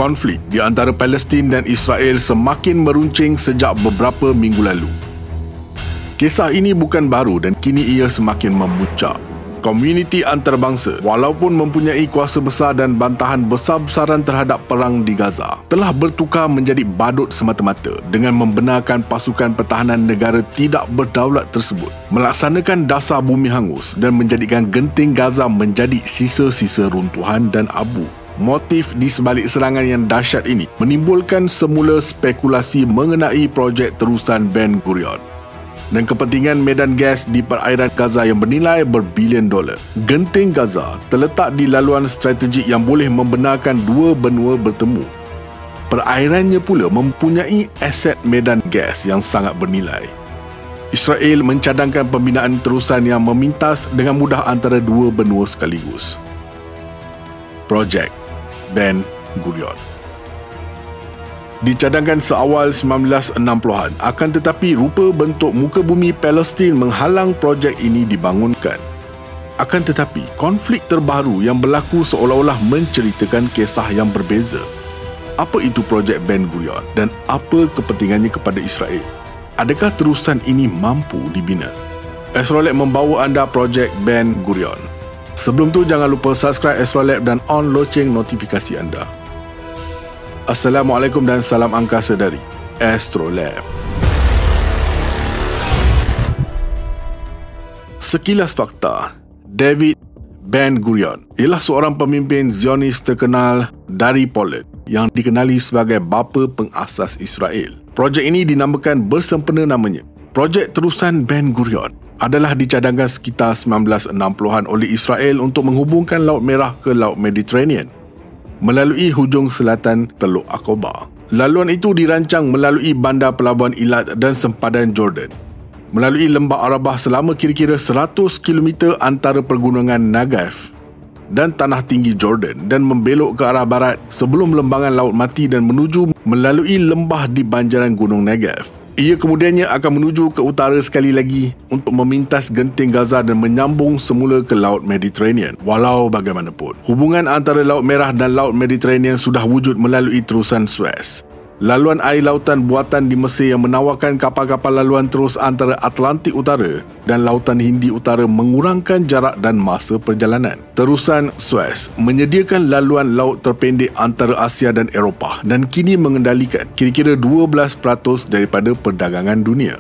Konflik di antara Palestin dan Israel semakin meruncing sejak beberapa minggu lalu. Kisah ini bukan baru dan kini ia semakin memuncak. Komuniti antarabangsa, walaupun mempunyai kuasa besar dan bantahan besar-besaran terhadap perang di Gaza, telah bertukar menjadi badut semata-mata dengan membenarkan pasukan pertahanan negara tidak berdaulat tersebut melaksanakan dasar bumi hangus dan menjadikan genting Gaza menjadi sisa-sisa runtuhan dan abu. Motif di sebalik serangan yang dahsyat ini menimbulkan semula spekulasi mengenai projek terusan Ben Gurion dan kepentingan medan gas di perairan Gaza yang bernilai berbilion dolar. Genting Gaza terletak di laluan strategik yang boleh membenarkan dua benua bertemu. Perairannya pula mempunyai aset medan gas yang sangat bernilai. Israel mencadangkan pembinaan terusan yang memintas dengan mudah antara dua benua sekaligus. Projek Ben Gurion dicadangkan seawal 1960-an, akan tetapi rupa bentuk muka bumi Palestin menghalang projek ini dibangunkan. Akan tetapi, konflik terbaru yang berlaku seolah-olah menceritakan kisah yang berbeza. Apa itu projek Ben Gurion dan apa kepentingannya kepada Israel? Adakah terusan ini mampu dibina? Astrolab membawa anda projek Ben Gurion. Sebelum tu, jangan lupa subscribe Astrolab dan on loceng notifikasi anda. Assalamualaikum dan salam angkasa dari Astrolab. Sekilas fakta, David Ben Gurion ialah seorang pemimpin Zionis terkenal dari Poland yang dikenali sebagai bapa pengasas Israel. Projek ini dinamakan bersempena namanya. Projek terusan Ben Gurion adalah dicadangkan sekitar 1960-an oleh Israel untuk menghubungkan Laut Merah ke Laut Mediterranean melalui hujung selatan Teluk Aqaba. Laluan itu dirancang melalui bandar pelabuhan Eilat dan sempadan Jordan, melalui lembah Arabah selama kira-kira 100 km antara pergunungan Negev dan tanah tinggi Jordan dan membelok ke arah barat sebelum lembangan Laut Mati dan menuju melalui lembah di banjaran Gunung Negev. Ia kemudiannya akan menuju ke utara sekali lagi untuk memintas genting Gaza dan menyambung semula ke Laut Mediterranean. Walau bagaimanapun, hubungan antara Laut Merah dan Laut Mediterranean sudah wujud melalui terusan Suez, laluan air lautan buatan di Mesir yang menawarkan kapal-kapal laluan terus antara Atlantik Utara dan Lautan Hindi Utara mengurangkan jarak dan masa perjalanan. Terusan Suez menyediakan laluan laut terpendek antara Asia dan Eropah dan kini mengendalikan kira-kira 12% daripada perdagangan dunia.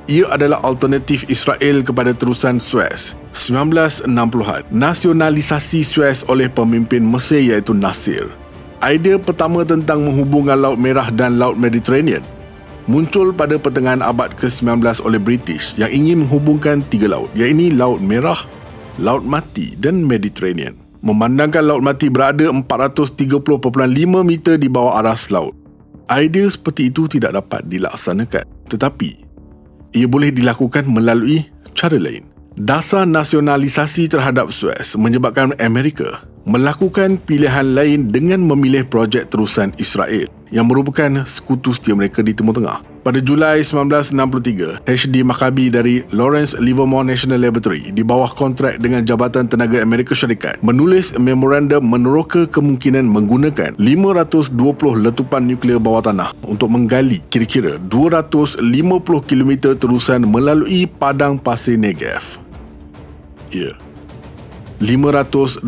Ia adalah alternatif Israel kepada terusan Suez. 1960-an, nasionalisasi Suez oleh pemimpin Mesir iaitu Nasir. Idea pertama tentang menghubungkan Laut Merah dan Laut Mediterranean muncul pada pertengahan abad ke-19 oleh British yang ingin menghubungkan tiga laut, iaitu Laut Merah, Laut Mati dan Mediterranean. Memandangkan Laut Mati berada 430.5 meter di bawah aras laut. Idea seperti itu tidak dapat dilaksanakan, tetapi ia boleh dilakukan melalui cara lain. Dasar nasionalisasi terhadap Suez menyebabkan Amerika melakukan pilihan lain dengan memilih projek terusan Israel yang merupakan sekutu setia mereka di Timur Tengah. Pada Julai 1963, H.D. Maccabi dari Lawrence Livermore National Laboratory di bawah kontrak dengan Jabatan Tenaga Amerika Syarikat menulis memorandum meneroka kemungkinan menggunakan 520 letupan nuklear bawah tanah untuk menggali kira-kira 250 km terusan melalui padang pasir Negev. Ya, 520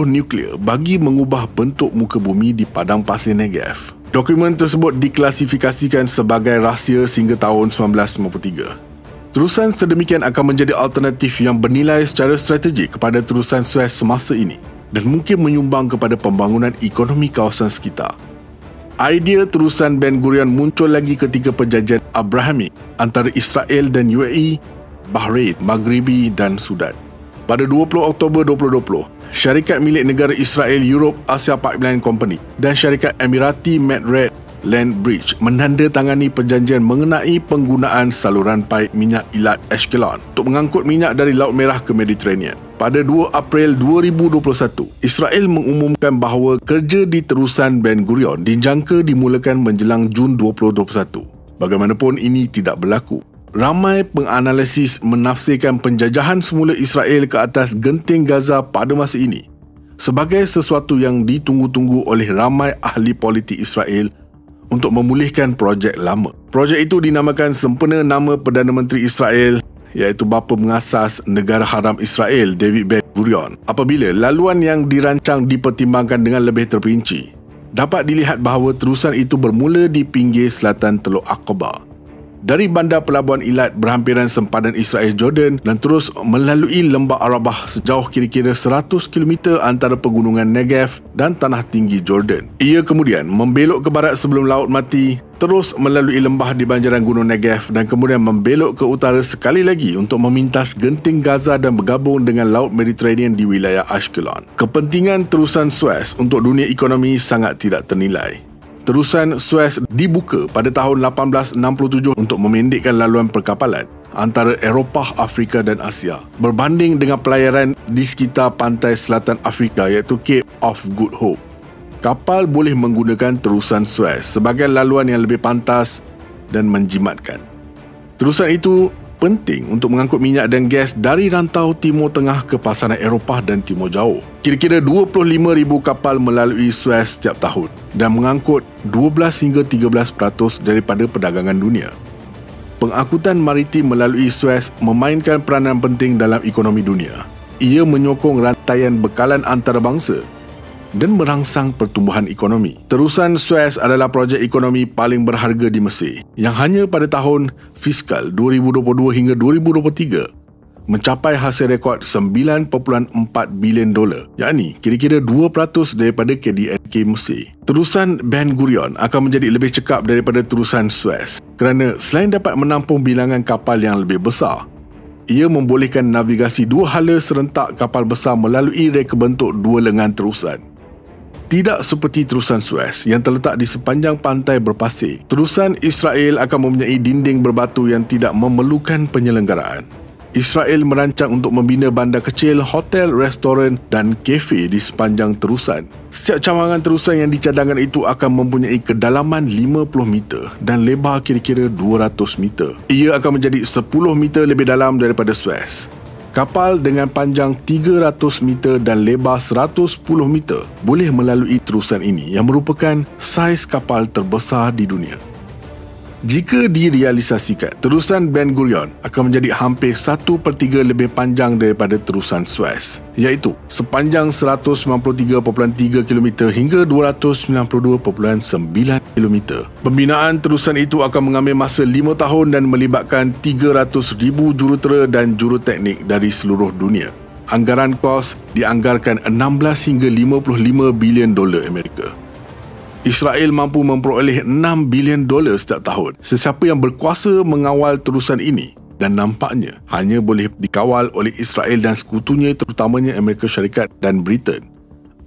nuklear bagi mengubah bentuk muka bumi di padang pasir Negev. Dokumen tersebut diklasifikasikan sebagai rahsia sehingga tahun 1953. Terusan sedemikian akan menjadi alternatif yang bernilai secara strategik kepada terusan Suez semasa ini dan mungkin menyumbang kepada pembangunan ekonomi kawasan sekitar. Idea terusan Ben Gurion muncul lagi ketika perjanjian Abrahamic antara Israel dan UAE, Bahrain, Maghribi dan Sudan. Pada 20 Oktober 2020, syarikat milik negara Israel Europe Asia Pipeline Company dan syarikat Emirati Med-Red Land Bridge menandatangani perjanjian mengenai penggunaan saluran paip minyak Eilat Ashkelon untuk mengangkut minyak dari Laut Merah ke Mediterranean. Pada 2 April 2021, Israel mengumumkan bahawa kerja di terusan Ben Gurion dijangka dimulakan menjelang Jun 2021. Bagaimanapun ini tidak berlaku. Ramai penganalisis menafsirkan penjajahan semula Israel ke atas genting Gaza pada masa ini sebagai sesuatu yang ditunggu-tunggu oleh ramai ahli politik Israel untuk memulihkan projek lama. Projek itu dinamakan sempena nama Perdana Menteri Israel, iaitu bapa mengasas Negara Haram Israel, David Ben Gurion. Apabila laluan yang dirancang dipertimbangkan dengan lebih terperinci, dapat dilihat bahawa terusan itu bermula di pinggir selatan Teluk Aqaba, dari bandar pelabuhan Eilat berhampiran sempadan Israel Jordan dan terus melalui lembah Arabah sejauh kira-kira 100 km antara pegunungan Negev dan tanah tinggi Jordan. Ia kemudian membelok ke barat sebelum Laut Mati, terus melalui lembah di banjaran Gunung Negev dan kemudian membelok ke utara sekali lagi untuk memintas genting Gaza dan bergabung dengan Laut Mediterranean di wilayah Ashkelon. Kepentingan terusan Suez untuk dunia ekonomi sangat tidak ternilai. Terusan Suez dibuka pada tahun 1867 untuk memendekkan laluan perkapalan antara Eropah, Afrika dan Asia, berbanding dengan pelayaran di sekitar pantai selatan Afrika iaitu Cape of Good Hope. Kapal boleh menggunakan terusan Suez sebagai laluan yang lebih pantas dan menjimatkan. Terusan itu penting untuk mengangkut minyak dan gas dari rantau Timur Tengah ke pasaran Eropah dan Timur Jauh. Kira-kira 25,000 kapal melalui Suez setiap tahun dan mengangkut 12 hingga 13% daripada perdagangan dunia. Pengangkutan maritim melalui Suez memainkan peranan penting dalam ekonomi dunia. Ia menyokong rantaian bekalan antarabangsa dan merangsang pertumbuhan ekonomi. Terusan Suez adalah projek ekonomi paling berharga di Mesir yang hanya pada tahun fiskal 2022 hingga 2023 mencapai hasil rekod $9.4 bilion, yakni kira-kira 2% daripada KDNK Mesir. Terusan Ben Gurion akan menjadi lebih cekap daripada terusan Suez kerana selain dapat menampung bilangan kapal yang lebih besar, ia membolehkan navigasi dua hala serentak kapal besar melalui reka bentuk dua lengan terusan. Tidak seperti terusan Suez yang terletak di sepanjang pantai berpasir, terusan Israel akan mempunyai dinding berbatu yang tidak memerlukan penyelenggaraan. Israel merancang untuk membina bandar kecil, hotel, restoran dan kafe di sepanjang terusan. Setiap cawangan terusan yang dicadangkan itu akan mempunyai kedalaman 50 meter dan lebar kira-kira 200 meter. Ia akan menjadi 10 meter lebih dalam daripada Suez. Kapal dengan panjang 300 meter dan lebar 110 meter boleh melalui terusan ini yang merupakan saiz kapal terbesar di dunia. Jika direalisasikan, terusan Ben Gurion akan menjadi hampir 1/3 lebih panjang daripada terusan Suez, iaitu sepanjang 193.3 km hingga 292.9 km. Pembinaan terusan itu akan mengambil masa 5 tahun dan melibatkan 300,000 jurutera dan juruteknik dari seluruh dunia. Anggaran kos dianggarkan 16 hingga 55 bilion dolar Amerika. Israel mampu memperoleh $6 bilion setiap tahun sesiapa yang berkuasa mengawal terusan ini, dan nampaknya hanya boleh dikawal oleh Israel dan sekutunya terutamanya Amerika Syarikat dan Britain,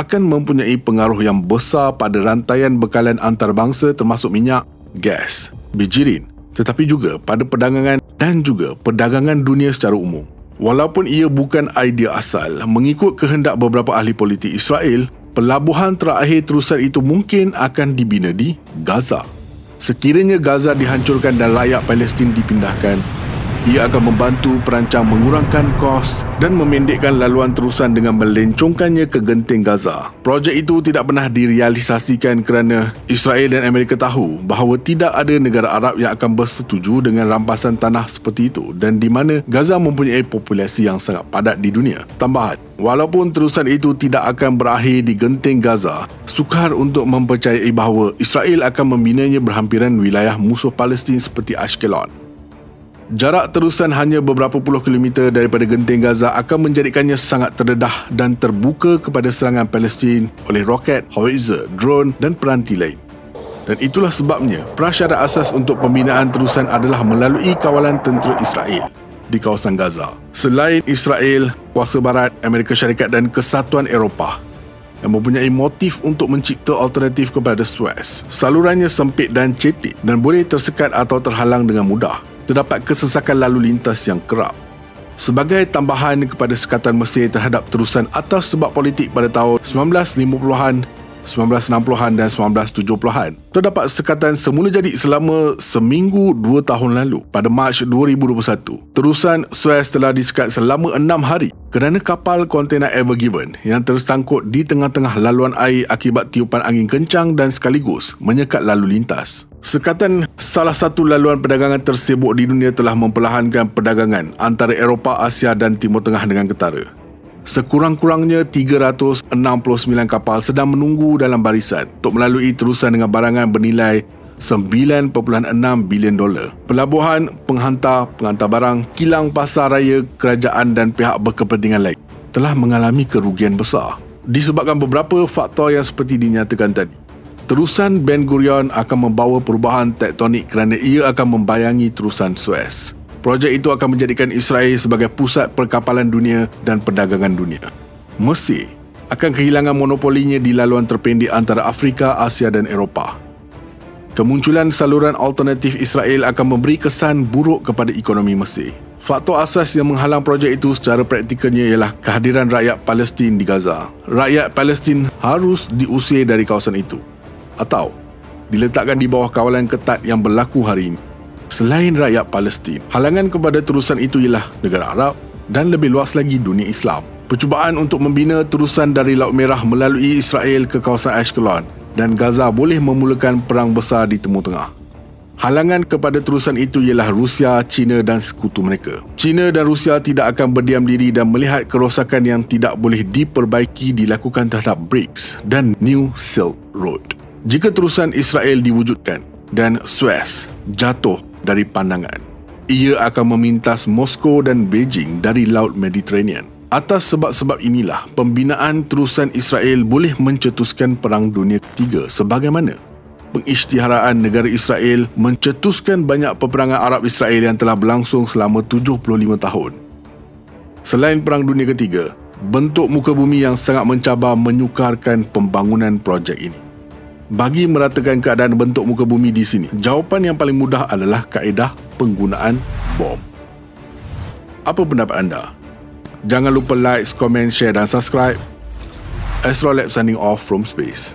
akan mempunyai pengaruh yang besar pada rantaian bekalan antarabangsa termasuk minyak, gas, bijirin, tetapi juga pada perdagangan dan juga perdagangan dunia secara umum. Walaupun ia bukan idea asal, mengikut kehendak beberapa ahli politik Israel, pelabuhan terakhir terusan itu mungkin akan dibina di Gaza. Sekiranya Gaza dihancurkan dan rakyat Palestin dipindahkan, ia akan membantu perancang mengurangkan kos dan memendekkan laluan terusan dengan melencongkannya ke genting Gaza. Projek itu tidak pernah direalisasikan kerana Israel dan Amerika tahu bahawa tidak ada negara Arab yang akan bersetuju dengan rampasan tanah seperti itu dan di mana Gaza mempunyai populasi yang sangat padat di dunia. Tambahan, walaupun terusan itu tidak akan berakhir di genting Gaza, sukar untuk mempercayai bahawa Israel akan membinanya berhampiran wilayah musuh Palestin seperti Ashkelon. Jarak terusan hanya beberapa puluh kilometer daripada genting Gaza akan menjadikannya sangat terdedah dan terbuka kepada serangan Palestin oleh roket, howitzer, drone dan peranti lain. Dan itulah sebabnya prasyarat asas untuk pembinaan terusan adalah melalui kawalan tentera Israel di kawasan Gaza. Selain Israel, kuasa barat, Amerika Syarikat dan Kesatuan Eropah yang mempunyai motif untuk mencipta alternatif kepada Suez. Salurannya sempit dan cetek dan boleh tersekat atau terhalang dengan mudah. Terdapat kesesakan lalu lintas yang kerap. Sebagai tambahan kepada sekatan Mesir terhadap terusan atas sebab politik pada tahun 1950-an, 1960-an dan 1970-an, terdapat sekatan semula jadi selama seminggu 2 tahun lalu. Pada Mac 2021, terusan Suez telah disekat selama 6 hari Kerana kapal kontena Ever Given yang tersangkut di tengah-tengah laluan air akibat tiupan angin kencang dan sekaligus menyekat lalu lintas. Sekatan salah satu laluan perdagangan tersibuk di dunia telah memperlahankan perdagangan antara Eropah, Asia dan Timur Tengah dengan ketara. Sekurang-kurangnya 369 kapal sedang menunggu dalam barisan untuk melalui terusan dengan barangan bernilai $9.6 bilion. Pelabuhan, penghantar barang, kilang pasar raya, kerajaan dan pihak berkepentingan lain telah mengalami kerugian besar disebabkan beberapa faktor yang seperti dinyatakan tadi. Terusan Ben Gurion akan membawa perubahan tektonik kerana ia akan membayangi terusan Suez. Projek itu akan menjadikan Israel sebagai pusat perkapalan dunia dan perdagangan dunia. Mesir akan kehilangan monopolinya di laluan terpendek antara Afrika, Asia dan Eropah. Kemunculan saluran alternatif Israel akan memberi kesan buruk kepada ekonomi Mesir. Faktor asas yang menghalang projek itu secara praktikalnya ialah kehadiran rakyat Palestin di Gaza. Rakyat Palestin harus diusir dari kawasan itu atau diletakkan di bawah kawalan ketat yang berlaku hari ini. Selain rakyat Palestin, halangan kepada terusan itu ialah negara Arab dan lebih luas lagi dunia Islam. Percubaan untuk membina terusan dari Laut Merah melalui Israel ke kawasan Ashkelon dan Gaza boleh memulakan perang besar di Timur Tengah. Halangan kepada terusan itu ialah Rusia, China dan sekutu mereka. China dan Rusia tidak akan berdiam diri dan melihat kerosakan yang tidak boleh diperbaiki dilakukan terhadap BRICS dan New Silk Road. Jika terusan Israel diwujudkan dan Suez jatuh dari pandangan, ia akan memintas Moskow dan Beijing dari Laut Mediterranean. Atas sebab-sebab inilah, pembinaan terusan Israel boleh mencetuskan Perang Dunia Ketiga sebagaimana pengisytiharaan negara Israel mencetuskan banyak peperangan Arab Israel yang telah berlangsung selama 75 tahun. Selain Perang Dunia Ketiga, bentuk muka bumi yang sangat mencabar menyukarkan pembangunan projek ini. Bagi meratakan keadaan bentuk muka bumi di sini, jawapan yang paling mudah adalah kaedah penggunaan bom. Apa pendapat anda? Jangan lupa like, komen, share dan subscribe. Astrolab signing off from space.